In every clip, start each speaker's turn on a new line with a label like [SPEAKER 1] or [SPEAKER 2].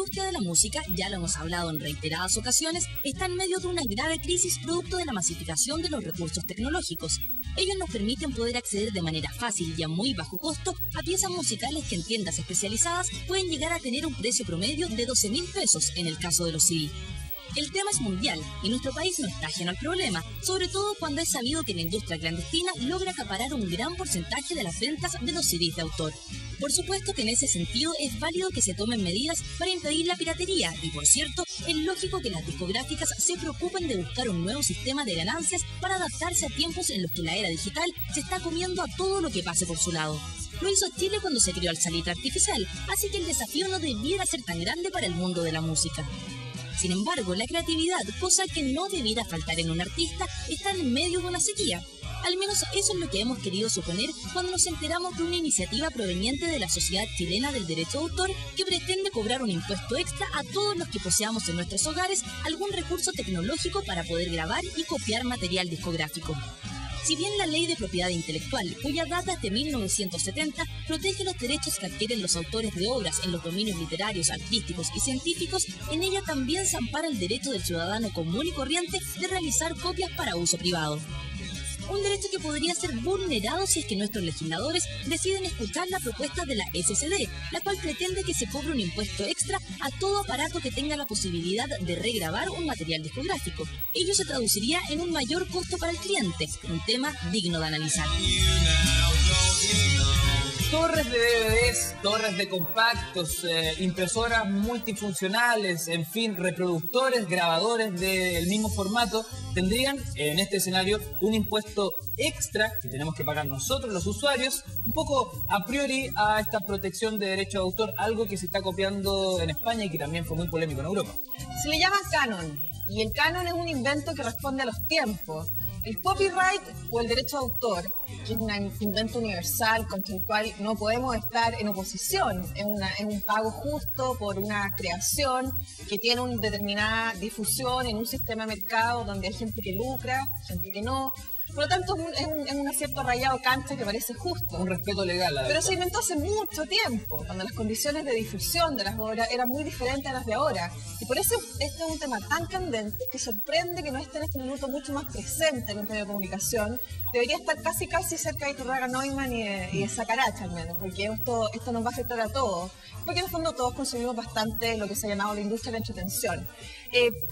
[SPEAKER 1] industria de la música, ya lo hemos hablado en reiteradas ocasiones, está en medio de una grave crisis producto de la masificación de los recursos tecnológicos. Ellos nos permiten poder acceder de manera fácil y a muy bajo costo a piezas musicales que en tiendas especializadas pueden llegar a tener un precio promedio de 12.000 pesos en el caso de los CD. El tema es mundial y nuestro país no está ajeno al problema, sobre todo cuando es sabido que la industria clandestina logra acaparar un gran porcentaje de las ventas de los CDs de autor. Por supuesto que en ese sentido es válido que se tomen medidas para impedir la piratería y, por cierto, es lógico que las discográficas se preocupen de buscar un nuevo sistema de ganancias para adaptarse a tiempos en los que la era digital se está comiendo a todo lo que pase por su lado. Lo hizo Chile cuando se creó el salitre artificial, así que el desafío no debiera ser tan grande para el mundo de la música. Sin embargo, la creatividad, cosa que no debiera faltar en un artista, está en medio de una sequía. Al menos eso es lo que hemos querido suponer cuando nos enteramos de una iniciativa proveniente de la Sociedad Chilena del Derecho de Autor que pretende cobrar un impuesto extra a todos los que poseamos en nuestros hogares algún recurso tecnológico para poder grabar y copiar material discográfico. Si bien la Ley de Propiedad Intelectual, cuya data es de 1970, protege los derechos que adquieren los autores de obras en los dominios literarios, artísticos y científicos, en ella también se ampara el derecho del ciudadano común y corriente de realizar copias para uso privado. Un derecho que podría ser vulnerado si es que nuestros legisladores deciden escuchar la propuesta de la SCD, la cual pretende que se cobre un impuesto extra a todo aparato que tenga la posibilidad de regrabar un material discográfico. Ello se traduciría en un mayor costo para el cliente, un tema digno de analizar.
[SPEAKER 2] Torres de DVDs, torres de compactos, impresoras multifuncionales, en fin, reproductores, grabadores del mismo formato, tendrían en este escenario un impuesto extra que tenemos que pagar nosotros, los usuarios, un poco a priori a esta protección de derecho de autor, algo que se está copiando en España y que también fue muy polémico en Europa.
[SPEAKER 3] Se le llama canon, y el canon es un invento que responde a los tiempos. El copyright o el derecho de autor, que es un invento universal contra el cual no podemos estar en oposición, es un pago justo por una creación que tiene una determinada difusión en un sistema de mercado donde hay gente que lucra, gente que no. Por lo tanto, es un acierto rayado cancha que parece justo.
[SPEAKER 2] Un respeto legal.
[SPEAKER 3] Pero se inventó hace mucho tiempo, cuando las condiciones de difusión de las obras eran muy diferentes a las de ahora. Y por eso este es un tema tan candente que sorprende que no esté en este minuto mucho más presente en un medio de comunicación. Debería estar casi cerca de Iturraga Neumann y de Sacaracha al menos, porque esto nos va a afectar a todos. Porque en el fondo todos consumimos bastante lo que se ha llamado la industria de la entretención.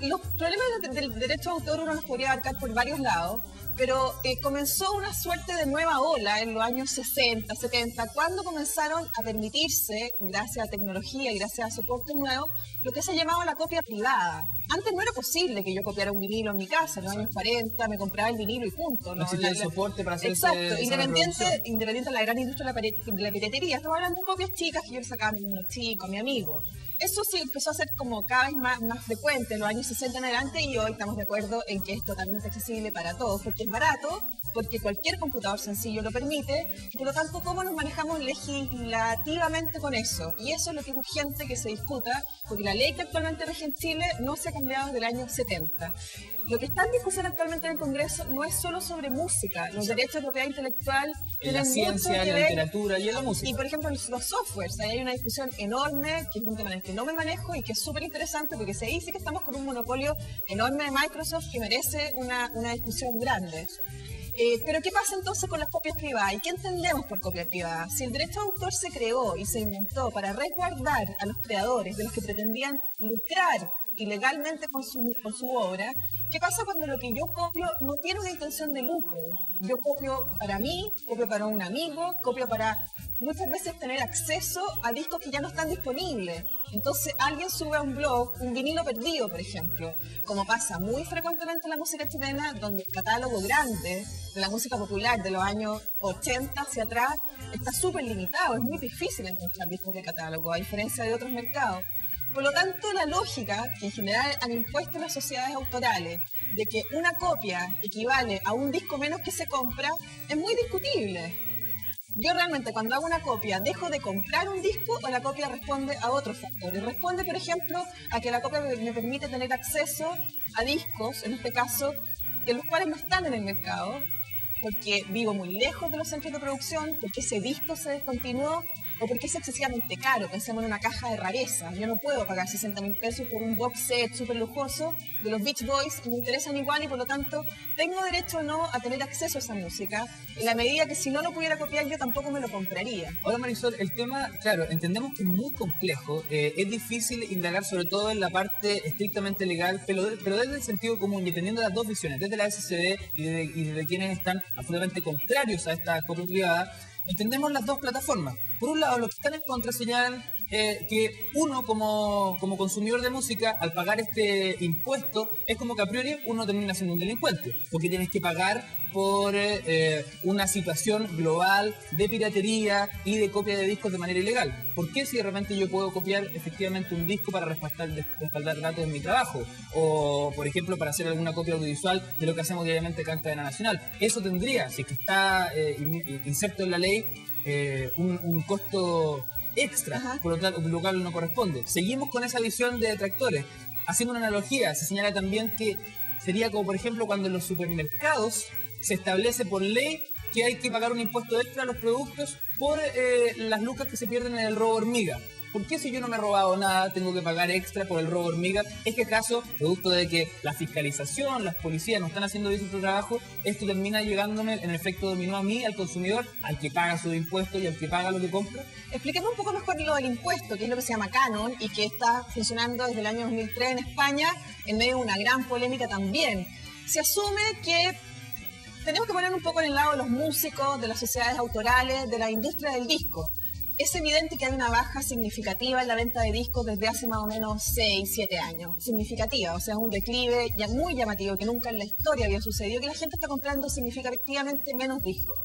[SPEAKER 3] Los problemas del derecho de autor uno los podría abarcar por varios lados, pero comenzó una suerte de nueva ola en los años 60, 70, cuando comenzaron a permitirse, gracias a la tecnología y gracias a soportes nuevos, lo que se llamaba la copia privada. Antes no era posible que yo copiara un vinilo en mi casa, en los años 40, me compraba el vinilo y punto.
[SPEAKER 2] No existía el soporte para hacer
[SPEAKER 3] exacto, independiente de la gran industria de la piratería. Estamos hablando de copias chicas que yo le sacaba a mi chico, a mi amigo. Eso sí empezó a ser como cada vez más frecuente en los años 60 en adelante y hoy estamos de acuerdo en que es totalmente accesible para todos, porque es barato, porque cualquier computador sencillo lo permite, y por lo tanto, ¿cómo nos manejamos legislativamente con eso? Y eso es lo que es urgente que se discuta, porque la ley que actualmente rige en Chile no se ha cambiado desde el año 70. Lo que está en discusión actualmente en el Congreso no es solo sobre música, los derechos de propiedad intelectual
[SPEAKER 2] en la ciencia, en la literatura y en la música.
[SPEAKER 3] Y por ejemplo, los softwares, ahí hay una discusión enorme, que es un tema en el que no me manejo y que es súper interesante porque se dice que estamos con un monopolio enorme de Microsoft que merece una discusión grande. Pero ¿qué pasa entonces con las copias privadas? ¿Y qué entendemos por copia privada? Si el derecho de autor se creó y se inventó para resguardar a los creadores de los que pretendían lucrar ilegalmente con su obra, ¿qué pasa cuando lo que yo copio no tiene una intención de lucro? Yo copio para mí, copio para un amigo, copio para muchas veces tener acceso a discos que ya no están disponibles. Entonces alguien sube a un blog un vinilo perdido, por ejemplo, como pasa muy frecuentemente en la música chilena, donde el catálogo grande de la música popular de los años 80 hacia atrás está súper limitado, es muy difícil encontrar discos de catálogo, a diferencia de otros mercados. Por lo tanto, la lógica que en general han impuesto las sociedades autorales de que una copia equivale a un disco menos que se compra es muy discutible. Yo realmente cuando hago una copia dejo de comprar un disco o la copia responde a otros factores. Responde, por ejemplo, a que la copia me permite tener acceso a discos, en este caso, de los cuales no están en el mercado, porque vivo muy lejos de los centros de producción, porque ese disco se descontinuó. o porque es excesivamente caro. Pensemos en una caja de rareza. Yo no puedo pagar 60.000 pesos por un box set súper lujoso de los Beach Boys, me interesan igual y por lo tanto tengo derecho o no a tener acceso a esa música, en la medida que si no lo pudiera copiar yo tampoco me lo compraría.
[SPEAKER 2] Ahora, Marisol, el tema, claro, entendemos que es muy complejo, es difícil indagar sobre todo en la parte estrictamente legal, pero desde el sentido común, dependiendo de las dos visiones, desde la SCD y de quienes están absolutamente contrarios a esta copia privada, entendemos las dos plataformas. Por un lado, los que están en contra señalan que uno como consumidor de música, al pagar este impuesto, es como que a priori uno termina siendo un delincuente, porque tienes que pagar por una situación global de piratería y de copia de discos de manera ilegal. ¿Por qué si de repente yo puedo copiar efectivamente un disco para respaldar datos en mi trabajo? O, por ejemplo, para hacer alguna copia audiovisual de lo que hacemos diariamente acá en Cadena Nacional. Eso tendría, si es que está inserto en la ley, un costo extra, ajá, por lo cual no corresponde. Seguimos con esa visión de detractores. Haciendo una analogía, se señala también que sería como, por ejemplo, cuando en los supermercados se establece por ley que hay que pagar un impuesto extra a los productos por las lucas que se pierden en el robo hormiga. ¿Por qué si yo no me he robado nada tengo que pagar extra por el robo hormiga? ¿Es que acaso, producto de que la fiscalización, las policías no están haciendo bien su trabajo, esto termina llegándome en efecto dominó a mí, al consumidor, al que paga su impuesto y al que paga lo que compra?
[SPEAKER 3] Expliquemos un poco mejor lo del impuesto, que es lo que se llama canon y que está funcionando desde el año 2003 en España en medio de una gran polémica también. Se asume que tenemos que poner un poco en el lado de los músicos, de las sociedades autorales, de la industria del disco. Es evidente que hay una baja significativa en la venta de discos desde hace más o menos 6, 7 años. Significativa, o sea, un declive ya muy llamativo que nunca en la historia había sucedido, que la gente está comprando significativamente menos discos.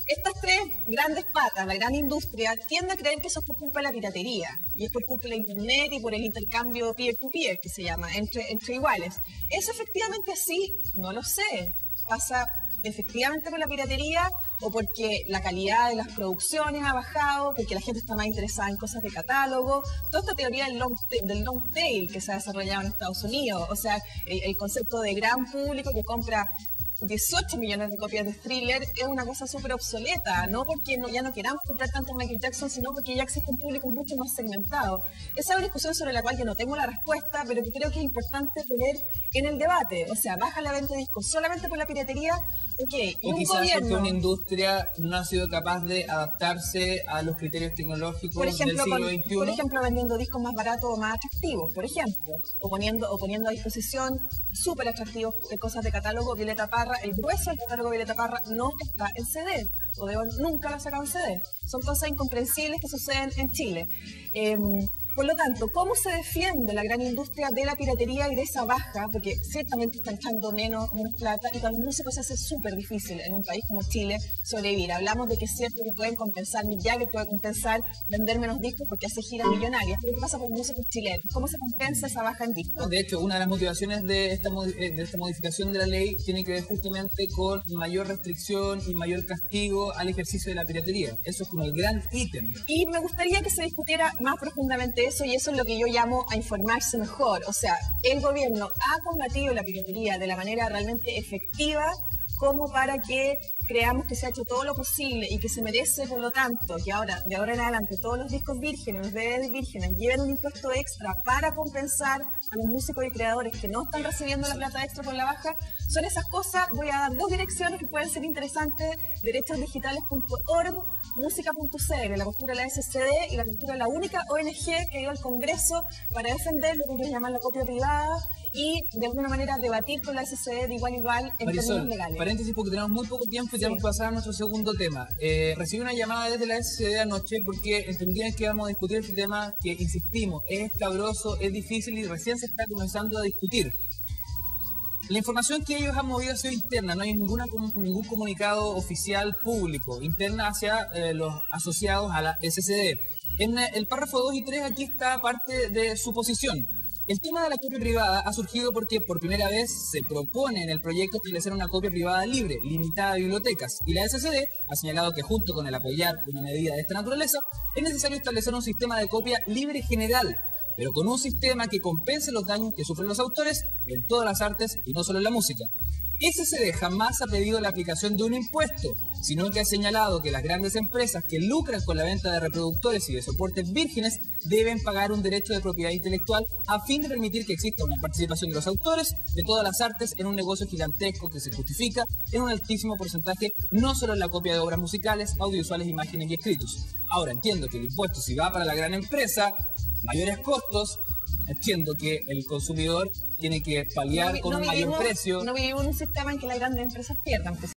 [SPEAKER 3] Estas tres grandes patas, la gran industria, tiende a creer que eso es por culpa de la piratería. Y es por culpa de la internet y por el intercambio peer-to-peer, que se llama, entre iguales. ¿Es efectivamente así? No lo sé. Pasa efectivamente por la piratería o porque la calidad de las producciones ha bajado, porque la gente está más interesada en cosas de catálogo. Toda esta teoría del long tail que se ha desarrollado en Estados Unidos, o sea, el concepto de gran público que compra 18 millones de copias de Thriller es una cosa súper obsoleta, no porque ya no queramos comprar tanto Michael Jackson, sino porque ya existe un público mucho más segmentado. Esa es una discusión sobre la cual yo no tengo la respuesta, pero que creo que es importante poner en el debate. O sea, baja la venta de discos solamente por la piratería, ok.
[SPEAKER 2] O quizás porque una industria no ha sido capaz de adaptarse a los criterios tecnológicos del siglo XXI.
[SPEAKER 3] Por ejemplo, vendiendo discos más baratos o más atractivos, por ejemplo, o poniendo a disposición súper atractivos cosas de catálogo. Violeta Parra, el grueso del catálogo de Violeta Parra no está en CD, nunca lo ha sacado en CD. Son cosas incomprensibles que suceden en Chile. Por lo tanto, ¿cómo se defiende la gran industria de la piratería y de esa baja? Porque ciertamente están echando menos plata y para los músicos se hace súper difícil en un país como Chile sobrevivir. Hablamos de que es cierto que pueden compensar, Mick Jagger puede compensar vender menos discos porque hace giras millonarias. Pero ¿qué pasa con los músicos chilenos? ¿Cómo se compensa esa baja en discos?
[SPEAKER 2] De hecho, una de las motivaciones de esta modificación de la ley tiene que ver justamente con mayor restricción y mayor castigo al ejercicio de la piratería. Eso es como el gran ítem.
[SPEAKER 3] Y me gustaría que se discutiera más profundamente eso, y eso es lo que yo llamo a informarse mejor. O sea, el gobierno ha combatido la piratería de la manera realmente efectiva como para que creamos que se ha hecho todo lo posible y que se merece, por lo tanto, que ahora, de ahora en adelante, todos los discos vírgenes, los DVDs vírgenes, lleven un impuesto extra para compensar a los músicos y creadores que no están recibiendo la plata extra por la baja. Son esas cosas. Voy a dar dos direcciones que pueden ser interesantes: derechosdigitales.org, música.cl, la postura de la SCD y la postura de la única ONG que dio al Congreso para defender lo que ellos llaman la copia privada y de alguna manera debatir con la SCD de igual a igual en términos legales.
[SPEAKER 2] Paréntesis, porque tenemos muy poco tiempo y tenemos que pasar a nuestro segundo tema. Recibí una llamada desde la SCD anoche porque entendían que íbamos a discutir este tema que, insistimos, es escabroso, es difícil y recién se está comenzando a discutir. La información que ellos han movido ha sido interna, no hay ningún comunicado oficial público, interna hacia los asociados a la SCD. En el párrafo 2 y 3 aquí está parte de su posición. El tema de la copia privada ha surgido porque por primera vez se propone en el proyecto establecer una copia privada libre, limitada a bibliotecas, y la SCD ha señalado que junto con el apoyar una medida de esta naturaleza, es necesario establecer un sistema de copia libre general, pero con un sistema que compense los daños que sufren los autores en todas las artes y no solo en la música. SCD jamás ha pedido la aplicación de un impuesto, sino que ha señalado que las grandes empresas que lucran con la venta de reproductores y de soportes vírgenes deben pagar un derecho de propiedad intelectual a fin de permitir que exista una participación de los autores de todas las artes en un negocio gigantesco que se justifica en un altísimo porcentaje no solo en la copia de obras musicales, audiovisuales, imágenes y escritos. Ahora entiendo que el impuesto, si va para la gran empresa, mayores costos, entiendo que el consumidor tiene que paliar con un mayor precio.
[SPEAKER 3] No vivimos en un sistema en que las grandes empresas pierdan.